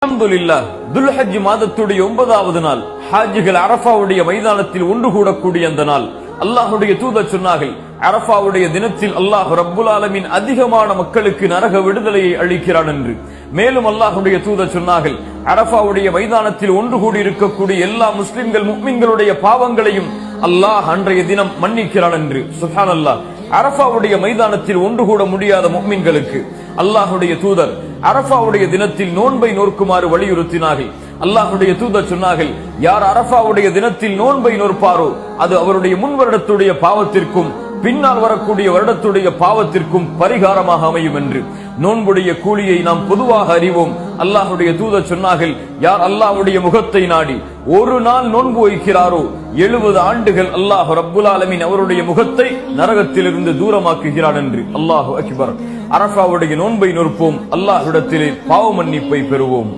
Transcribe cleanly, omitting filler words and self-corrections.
அல்ஹம்துலில்லாஹ், துல்ஹஜ் மாதத்துடைய 9வது நாள் ஹாஜிகள் அரஃபாவுடைய மைதானத்தில் ஒன்று கூடக்கூடிய அந்த நாள். அல்லாஹ்வுடைய தூதர் சொன்னார்கள், அரஃபாவுடைய தினத்தில் அல்லாஹ் ரப்புல் ஆலமீன் அதிகமான மக்களுக்கு நரக விடுதலையை அளிக்கிறான் என்று. மேலும் அல்லாஹ்வுடைய தூதர் சொன்னார்கள், அரஃபாவுடைய மைதானத்தில் ஒன்று கூடி இருக்கக்கூடிய எல்லா முஸ்லிம்கள் முஃமின்களுடைய பாவங்களையும் அல்லாஹ் அன்றைய தினம் மன்னிக்கிறான் என்று. சுப்ஹானல்லாஹ், அரஃபாவுடைய மைதானத்தில் ஒன்று கூட முடியாத முஃமின்களுக்கு அல்லாஹ்வுடைய தூதர் அரஃபாவுடைய தினத்தில் நோன்பை நோக்குமாறு வலியுறுத்தினார்கள். அல்லாஹ்வுடைய தூதர் சொன்னார்கள், யார் அரஃபாவுடைய தினத்தில் நோன்பை நோற்பாரோ அது அவருடைய முன் வருடத்துடைய பாவத்திற்கும் பின்னால் வரக்கூடிய வருடத்துடைய பாவத்திற்கும் பரிகாரமாக அமையும் என்று. நோன்புடைய கூலியை நாம் பொதுவாக அறிவோம். அல்லாஹ்வுடைய தூதர் சொன்னார்கள், யார் அல்லாஹ்வுடைய முகத்தை நாடி ஒரு நாள் நோன்பு வைக்கிறாரோ 70 ஆண்டுகள் அல்லாஹ் ரப்புல் ஆலமீன் அவருடைய முகத்தை நரகத்திலிருந்து தூரமாக்குகிறான் என்று. அல்லாஹு அக்பர். அரஃபாவுடைய நோன்பை நோற்போம், அல்லாஹ்விடத்திலே பாவ மன்னிப்பை பெறுவோம்.